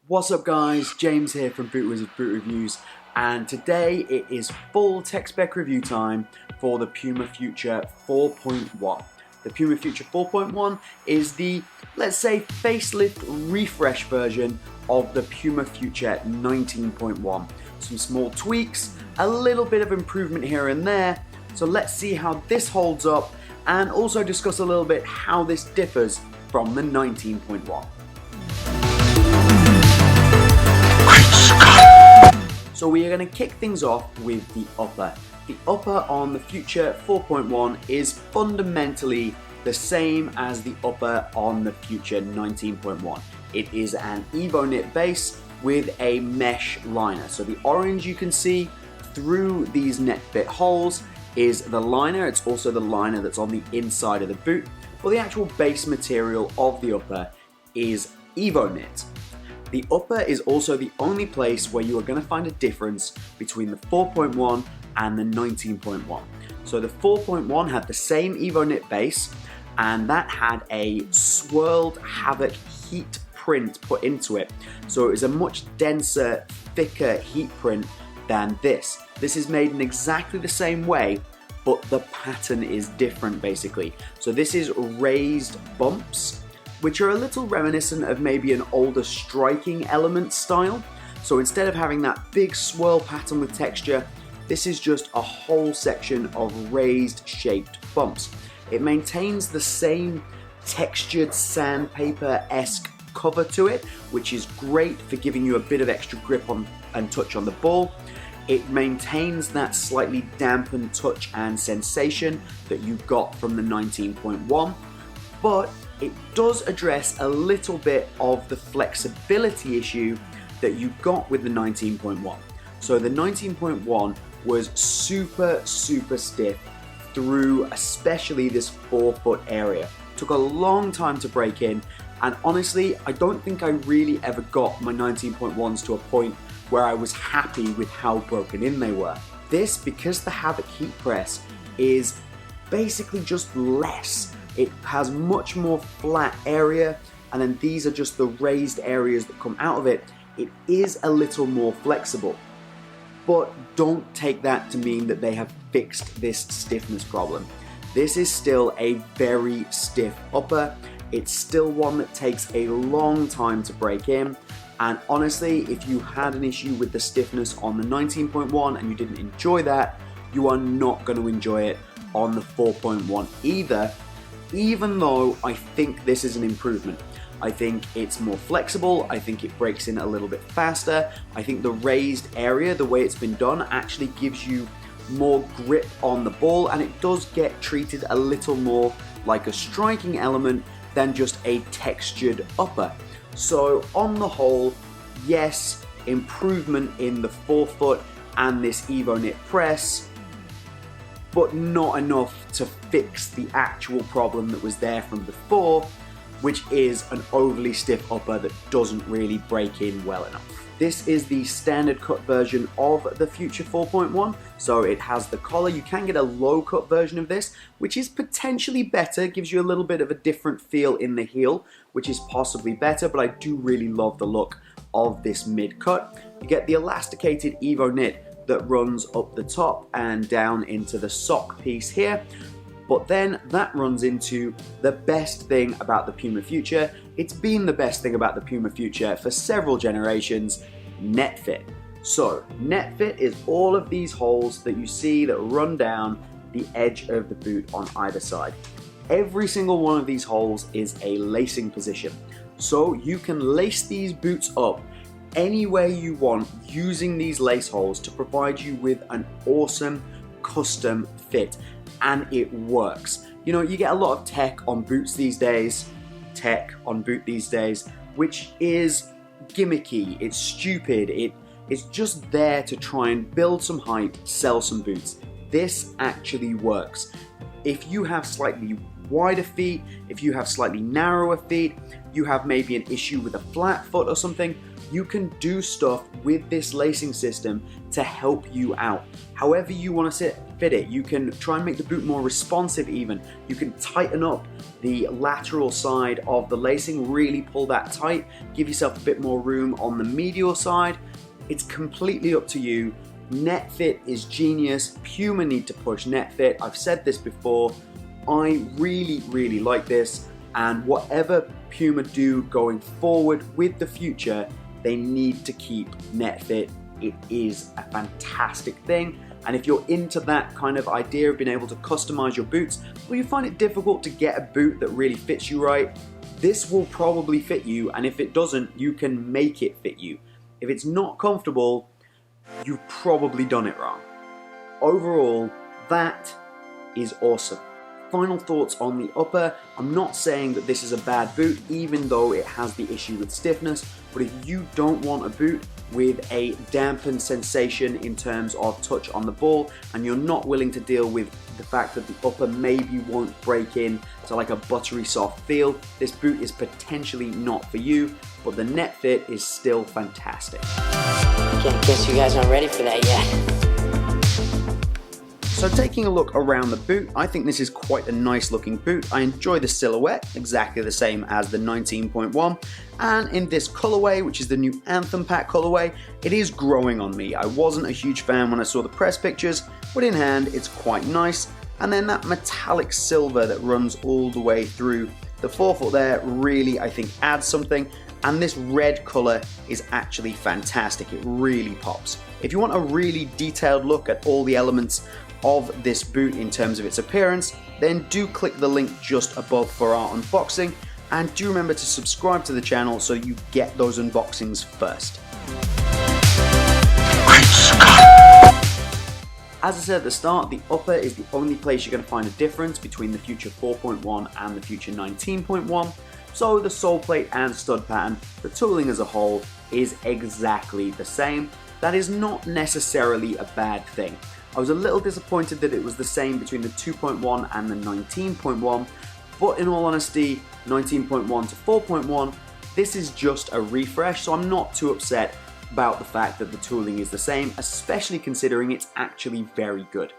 What's up guys, James here from BootWizard Boot Reviews, and today it is full tech spec review time for the Puma Future 4.1. The Puma Future 4.1 is the, let's say, facelift refresh version of the Puma Future 19.1. Some small tweaks, a little bit of improvement here and there, so let's see how this holds up and also discuss a little bit how this differs from the 19.1. So we are going to kick things off with the upper. The upper on the Future 4.1 is fundamentally the same as the upper on the Future 19.1. It is an Evo knit base with a mesh liner. So the orange you can see through these Netfit holes is the liner. It's also the liner that's on the inside of the boot. But the actual base material of the upper is Evo knit. The upper is also the only place where you are going to find a difference between the 4.1 and the 19.1. So the 4.1 had the same Evo knit base, and that had a swirled havoc heat print put into it. So it was a much denser, thicker heat print than this. This is made in exactly the same way, but the pattern is different basically. So this is raised bumps, which are a little reminiscent of maybe an older striking element style. So instead of having that big swirl pattern with texture, this is just a whole section of raised shaped bumps. It maintains the same textured sandpaper-esque cover to it, which is great for giving you a bit of extra grip on and touch on the ball. It maintains that slightly dampened touch and sensation that you got from the 19.1, but it does address a little bit of the flexibility issue that you got with the 19.1. So the 19.1 was super stiff through especially this forefoot area. Took a long time to break in, and honestly, I don't think I really ever got my 19.1s to a point where I was happy with how broken in they were. This, because the Havoc heat press is basically just less. It has much more flat area, and then these are just the raised areas that come out of it. It is a little more flexible, but don't take that to mean that they have fixed this stiffness problem. This is still a very stiff upper. It's still one that takes a long time to break in, and honestly, if you had an issue with the stiffness on the 19.1 and you didn't enjoy that, you are not going to enjoy it on the 4.1 either. Even though I think this is an improvement. I think it's more flexible, I think it breaks in a little bit faster, I think the raised area, the way it's been done, actually gives you more grip on the ball, and it does get treated a little more like a striking element than just a textured upper. So on the whole, yes, improvement in the forefoot and this Evo knit press, but not enough to fix the actual problem that was there from before, which is an overly stiff upper that doesn't really break in well enough. This is the standard cut version of the Future 4.1, so it has the collar. You can get a low cut version of this, which is potentially better, gives you a little bit of a different feel in the heel, which is possibly better, but I do really love the look of this mid cut. You get the elasticated Evo knit that runs up the top and down into the sock piece here. But then that runs into the best thing about the Puma Future. It's been the best thing about the Puma Future for several generations, Netfit. So Netfit is all of these holes that you see that run down the edge of the boot on either side. Every single one of these holes is a lacing position. So you can lace these boots up any way you want using these lace holes to provide you with an awesome custom fit, and it works. You know, you get a lot of tech on boots these days, which is gimmicky, it's stupid, it's just there to try and build some hype, sell some boots. This actually works. If you have slightly wider feet, if you have slightly narrower feet, you have maybe an issue with a flat foot or something, you can do stuff with this lacing system to help you out. However you want to fit it, you can try and make the boot more responsive even. You can tighten up the lateral side of the lacing, really pull that tight, give yourself a bit more room on the medial side. It's completely up to you. Netfit is genius. Puma need to push Netfit. I've said this before. I really like this, and whatever Puma do going forward with the future, they need to keep Netfit. It is a fantastic thing, and if you're into that kind of idea of being able to customize your boots, or you find it difficult to get a boot that really fits you right, this will probably fit you, and if it doesn't, you can make it fit you. If it's not comfortable, you've probably done it wrong. Overall, that is awesome. Final thoughts on the upper. I'm not saying that this is a bad boot, even though it has the issue with stiffness, but if you don't want a boot with a dampened sensation in terms of touch on the ball, and you're not willing to deal with the fact that the upper maybe won't break in to like a buttery soft feel, this boot is potentially not for you, but the Netfit is still fantastic. Guess you guys aren't ready for that yet. So taking a look around the boot, I think this is quite a nice looking boot. I enjoy the silhouette, exactly the same as the 19.1, and in this colorway, which is the new Anthem pack colorway, it is growing on me. I wasn't a huge fan when I saw the press pictures, but in hand it's quite nice, and then that metallic silver that runs all the way through the forefoot there really, I think, adds something, and this red color is actually fantastic. It really pops. If you want a really detailed look at all the elements of this boot in terms of its appearance, then do click the link just above for our unboxing, and do remember to subscribe to the channel so you get those unboxings first. As I said at the start, the upper is the only place you're going to find a difference between the Future 4.1 and the Future 19.1. So the sole plate and stud pattern, the tooling as a whole, is exactly the same. That is not necessarily a bad thing. I was a little disappointed that it was the same between the 2.1 and the 19.1, but in all honesty, 19.1 to 4.1, this is just a refresh, so I'm not too upset about the fact that the tooling is the same, especially considering it's actually very good.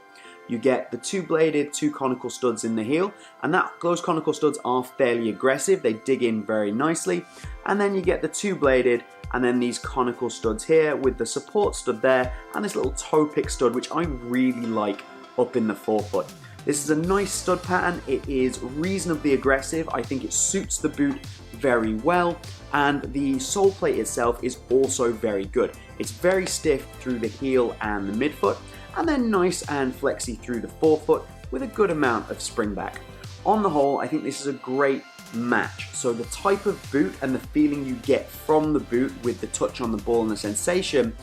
You get the two-bladed, two conical studs in the heel, and those conical studs are fairly aggressive, they dig in very nicely, and then you get the two-bladed and then these conical studs here with the support stud there and this little toe pick stud, which I really like up in the forefoot. This is a nice stud pattern. It is reasonably aggressive. I think it suits the boot very well, and the sole plate itself is also very good. It's very stiff through the heel and the midfoot, and then nice and flexy through the forefoot with a good amount of spring back. On the whole, I think this is a great match. So the type of boot and the feeling you get from the boot with the touch on the ball and the sensation,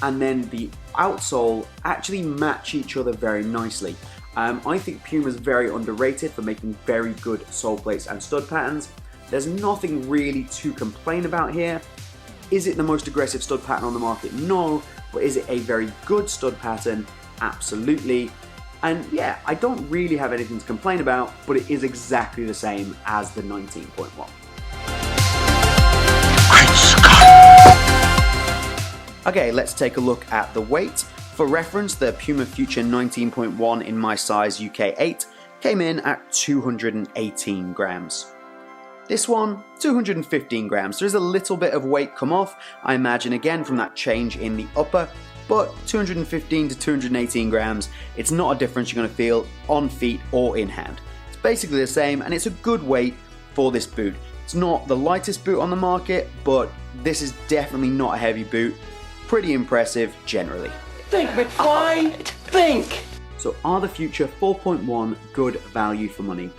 and then the outsole actually match each other very nicely. I think Puma's very underrated for making very good sole plates and stud patterns. There's nothing really to complain about here. Is it the most aggressive stud pattern on the market? No. But is it a very good stud pattern? Absolutely. And yeah, I don't really have anything to complain about, but it is exactly the same as the 19.1. Okay, let's take a look at the weight. For reference, the Puma Future 19.1 in my size UK 8 came in at 218 grams. This one, 215 grams. There is a little bit of weight come off, I imagine, again from that change in the upper, but 215 to 218 grams, it's not a difference you're going to feel on feet or in hand. It's basically the same, and it's a good weight for this boot. It's not the lightest boot on the market, but this is definitely not a heavy boot. Pretty impressive generally. Think, McFly, think! So are the Future 4.1 good value for money?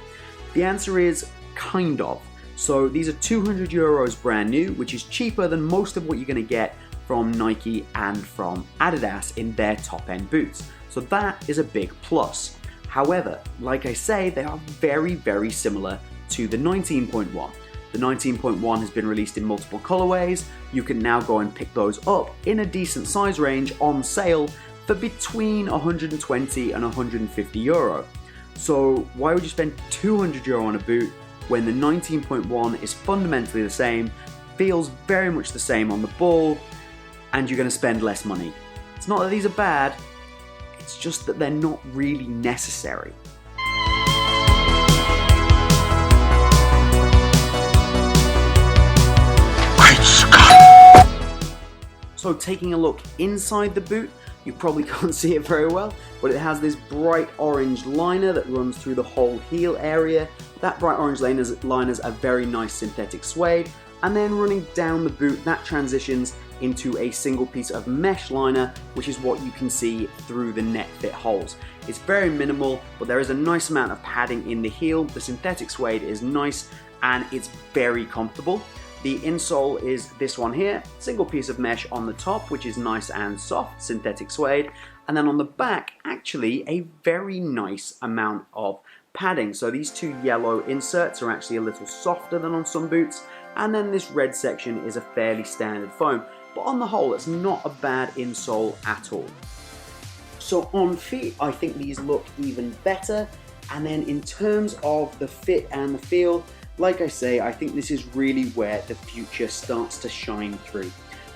The answer is kind of. So these are 200 euros brand new, which is cheaper than most of what you're going to get from Nike and from Adidas in their top end boots. So that is a big plus. However, like I say, they are very, very similar to the 19.1. The 19.1 has been released in multiple colorways. You can now go and pick those up in a decent size range on sale for between 120 and 150 euro. So why would you spend 200 euro on a boot when the 19.1 is fundamentally the same, feels very much the same on the ball, and you're going to spend less money. It's not that these are bad, it's just that they're not really necessary. So taking a look inside the boot, you probably can't see it very well, but it has this bright orange liner that runs through the whole heel area. That bright orange liner's a very nice synthetic suede, and then running down the boot, that transitions into a single piece of mesh liner, which is what you can see through the Netfit holes. It's very minimal, but there is a nice amount of padding in the heel. The synthetic suede is nice, and it's very comfortable. The insole is this one here, single piece of mesh on the top, which is nice and soft, synthetic suede, and then on the back, actually a very nice amount of padding. So these two yellow inserts are actually a little softer than on some boots, and then this red section is a fairly standard foam, but on the whole, it's not a bad insole at all. So on feet, I think these look even better, and then in terms of the fit and the feel, like I say, I think this is really where the future starts to shine through.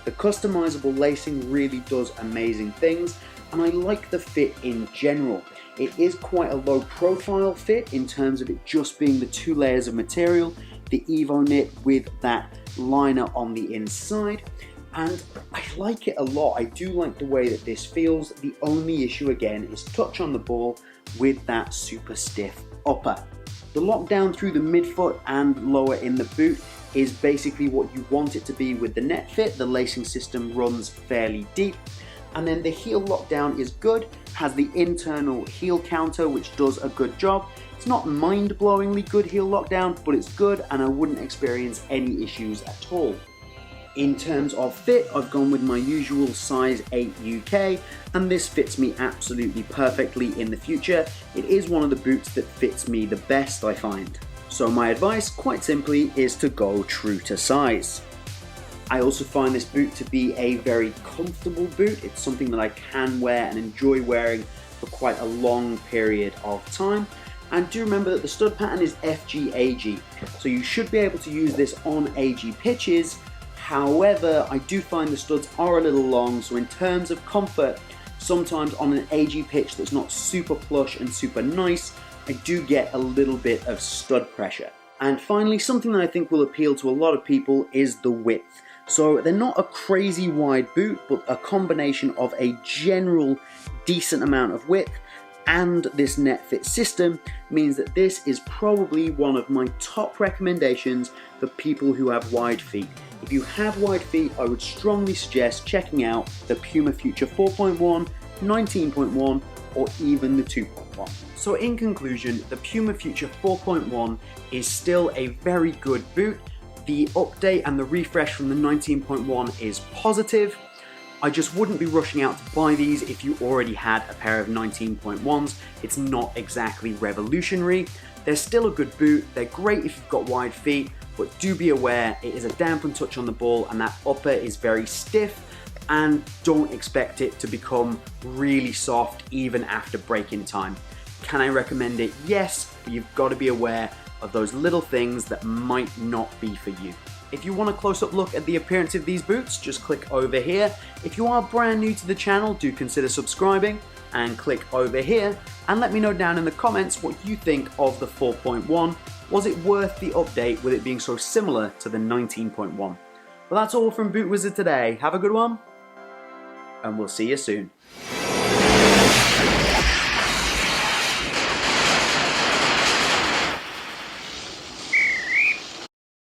The customizable lacing really does amazing things, and I like the fit in general. It is quite a low profile fit in terms of it just being the two layers of material, the Evo knit with that liner on the inside, and I like it a lot. I do like the way that this feels. The only issue again is touch on the ball with that super stiff upper. The lockdown through the midfoot and lower in the boot is basically what you want it to be with the Netfit. The lacing system runs fairly deep. And then the heel lockdown is good, has the internal heel counter which does a good job. It's not mind-blowingly good heel lockdown, but it's good and I wouldn't experience any issues at all. In terms of fit, I've gone with my usual size 8 UK, and this fits me absolutely perfectly in the future. It is one of the boots that fits me the best, I find. So my advice, quite simply, is to go true to size. I also find this boot to be a very comfortable boot. It's something that I can wear and enjoy wearing for quite a long period of time. And do remember that the stud pattern is FG-AG, so you should be able to use this on AG pitches. However, I do find the studs are a little long, so in terms of comfort, sometimes on an AG pitch that's not super plush and super nice, I do get a little bit of stud pressure. And finally, something that I think will appeal to a lot of people is the width. So they're not a crazy wide boot, but a combination of a general decent amount of width and this Netfit system means that this is probably one of my top recommendations for people who have wide feet. If you have wide feet, I would strongly suggest checking out the Puma Future 4.1, 19.1, or even the 2.1. So in conclusion, the Puma Future 4.1 is still a very good boot. The update and the refresh from the 19.1 is positive. I just wouldn't be rushing out to buy these if you already had a pair of 19.1s. It's not exactly revolutionary. They're still a good boot. They're great if you've got wide feet, but do be aware it is a dampened touch on the ball and that upper is very stiff, and don't expect it to become really soft even after break-in time. Can I recommend it? Yes, but you've got to be aware of those little things that might not be for you. If you want a close-up look at the appearance of these boots, just click over here. If you are brand new to the channel, do consider subscribing and click over here and let me know down in the comments what you think of the 4.1. Was it worth the update with it being so similar to the 19.1? Well, that's all from BootWizard today. Have a good one, and we'll see you soon.